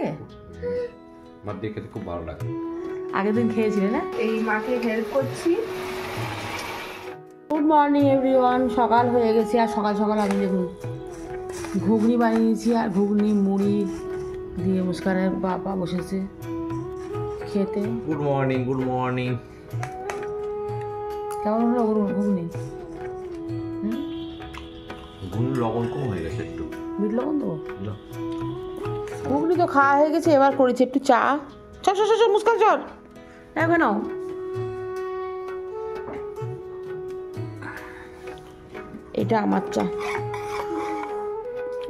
লাগে? মাছ দিয়ে খেতে খুব ভালো লাগে। আগের দিন খেয়েছিলে না? এই মাকে হেল্প করছি। Good morning everyone. সকাল হয়ে গেছে আর সকাল সকাল আমি দেখুন ঘুগনি বানিয়েছি আর ঘুগনি মুড়ি দিয়ে মুস্কানের বাবা বসেছে খেতে। Good morning, good morning. কেমন হলো ঘুগনি? ঘুগনি লবণ কম হয়ে গেছে একটু। বিট লবণ দেবো? ঘুগনি তো খাওয়া হয়ে গেছে, এবার করেছি একটু চা। চল চল চল মুস্কান চল এখন নাও। এটা আমার চা।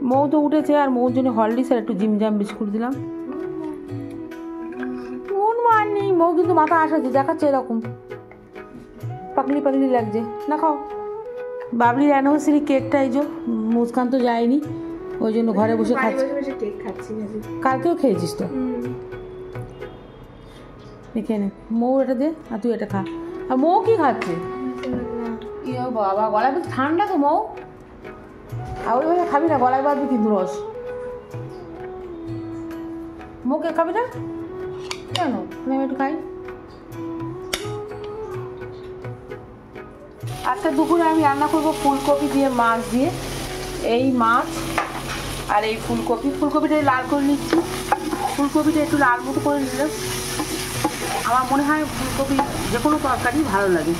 মৌ তো উঠেছে আর মৌর জন্য হরলিক্স আর একটু জিমজাম বিস্কুট দিলাম। Good morning. মৌ কিন্তু মাথা আসাচ্ছে, দেখাচ্ছে এরকম পাকলি পাকলি লাগছে না। খাও। বাবলির অ্যানিভার্সারি কেকটা এই যে মুস্কান তো যায়নি, ওই জন্য ঘরে বসে খাচ্ছি। কেক খাচ্ছি। কালকেও খেয়েছিস তো? খেয়ে নে। মৌ এটা দে আর তুই এটা খা। আর মৌ কি খাচ্ছে? ইয়ে বাবা, গলায় বেশ ঠান্ডা তো মৌ। আর ওইভাবে খাবি না, গলায় বাঁধবি কিন্তু রস। মৌকে খাবি না কেন? আমি একটু খাই। আজকে দুপুরে আমি রান্না করবো ফুলকপি দিয়ে মাছ দিয়ে। এই মাছ আর এই ফুলকপিটা লাল করে নিচ্ছি। ফুলকপিটা একটু লাল মতো করে নিলে আমার মনে হয় ফুলকপি যে কোনো তরকারি ভালো লাগে।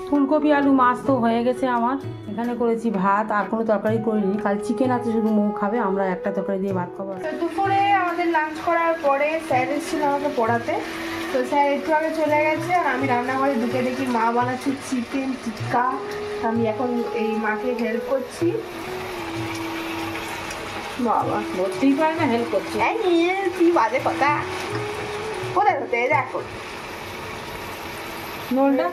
ফুলকপি আলু মাছ তো হয়ে গেছে আমার। এখানে করেছি ভাত, আর কোনো তরকারি করিনি। কাল চিকেন আছে, শুধু মৌ খাবে, আমরা একটা তরকারি দিয়ে ভাত খাবো। তো দুপুরে আমাদের লাঞ্চ করার পরে স্যার এসেছিল আমাকে পড়াতে। তো স্যার একটু আগে চলে গেছে আর আমি রান্নাঘরে ঢুকে দেখি মা বানাচ্ছি চিকেন টিক্কা। আমি এখন এই মাকে হেল্প করছি। বাবা ধরতেই পারে না, হেল্প করছে। এই নিয়ে কি বাজে কথা, কোথায় হতে দেখো নোলটা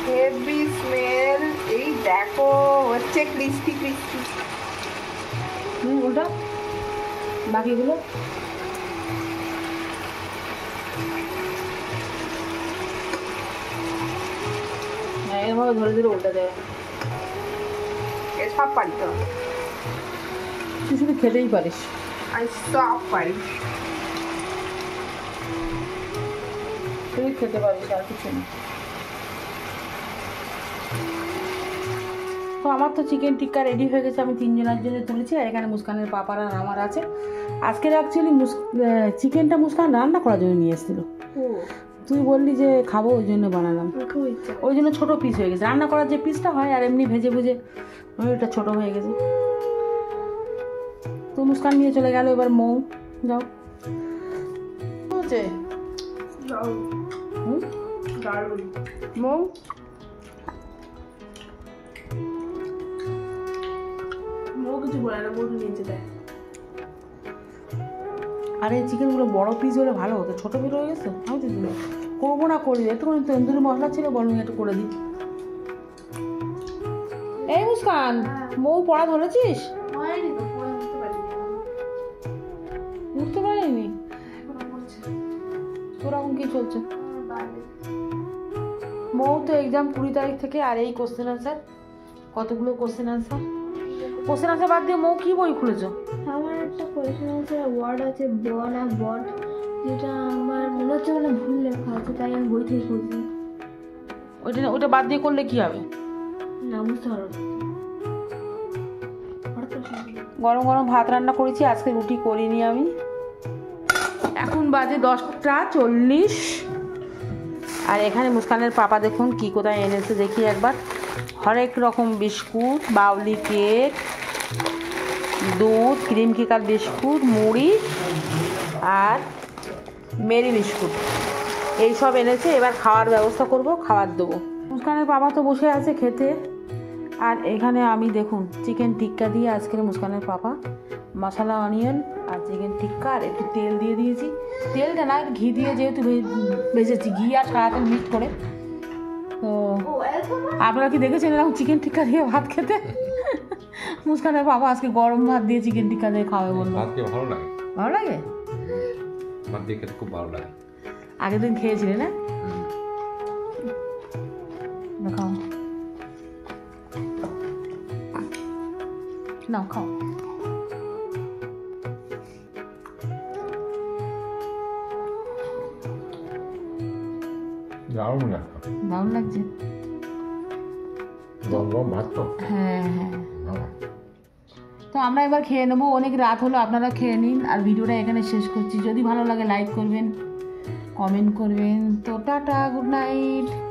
হেভি স্মেল। এই দেখো হচ্ছে ক্রিস্পি ক্রিস্পি। ওটা বাকিগুলো এভাবে ধরে ধরে উল্টা দেয়। সব পারি তো, তুই শুধু খেতেই পারিস। আমি সব পারি। তুই খেতে পারিস, আর কিছু না। তো আমার তো চিকেন টিক্কা রেডি হয়ে গেছে। আমি 3 জনের জন্য তুলেছি আর এখানে মুস্কানের পাপার আর আমার আছে। আজকের অ্যাকচুয়ালি চিকেনটা মুস্কান রান্না করার জন্য নিয়ে এসেছিল। তুই বললি যে খাবো, ওই জন্য বানালাম। ওই জন্য ছোটো পিস হয়ে গেছে। রান্না করার যে পিসটা হয় আর এমনি ভেজে ভুজে ওইটা ছোটো হয়ে গেছে। তো মুস্কান নিয়ে চলে গেল। এবার মৌ যাও হচ্ছে মৌ। মৌ কিছু বলে না, বলতে নিচে দেয়। আর এই চিকেনগুলো বড় পিস হলে ভালো হতো, ছোটো পিস হয়ে গেছে। আমি তো করবো না, করি একটুখানি তন্দুরি মশলা ছিল, বলুন একটু করে দিই। এই মুস্কান, মৌ পড়া ধরেছিস? বুঝতে পারিনি। তোর এখন কি চলছে? মৌ তো এক্সাম 20 তারিখ থেকে। আর এই কোশ্চেন আনসার, কতগুলো কোশ্চেন আনসার বাদ দিয়ে মৌ কি বই খুলেছো? আমার একটা কোয়েশ্চেন আনসার ওয়ার্ড আছে বন আর বট, যেটা আমার মনে হচ্ছে মানে ভুল লেখা আছে, তাই আমি বই থেকে খুঁজছি। ওইটা বাদ দিয়ে করলে কি হবে? না বুঝতে পারো। গরম গরম ভাত রান্না করেছি, আজকে রুটি করিনি আমি। এখন বাজে 10টা 40। আর এখানে মুস্কানের পাপা দেখুন কি কোথায় এনেছে দেখি একবার। হরেক রকম বিস্কুট, বাউলি কেক, দুধ, ক্রিম কেকার বিস্কুট, মুড়ি আর মেরি বিস্কুট, এইসব এনেছে। এবার খাওয়ার ব্যবস্থা করব, খাবার দেবো। মুস্কানের পাপা তো বসে আছে খেতে। আর এখানে আমি দেখুন চিকেন টিক্কা দিয়ে আজকের মুস্কানের পাপা মশলা অনিয়ন আর চিকেন টিক্কা আর একটু তেল দিয়ে দিয়েছি। তেলটা না, ঘি দিয়ে যেহেতু ভেজেছি, ঘি আর সাদা তেল মিক্স করে। তো আপনারা কি দেখেছেন এরকম চিকেন টিক্কা দিয়ে ভাত খেতে? মুস্কানের বাবা আজকে গরম ভাত দিয়ে চিকেন টিক্কা দিয়ে খাওয়াবে বললো। ভাত দিয়ে ভালো লাগে। ভালো লাগে? ভাত দিয়ে খেতে খুব ভালো লাগে। আগের দিন খেয়েছিলে না? খাও নাও, খাও। দারুণ লাগতো। দারুণ লাগছে। গরম গরম ভাত তো। হ্যাঁ হ্যাঁ, ভালো। তো আমরা এবার খেয়ে নেবো, অনেক রাত হলো, আপনারা খেয়ে নিন। আর ভিডিওটা এখানে শেষ করছি, যদি ভালো লাগে লাইক করবেন, কমেন্ট করবেন। তো টাটা, গুড নাইট।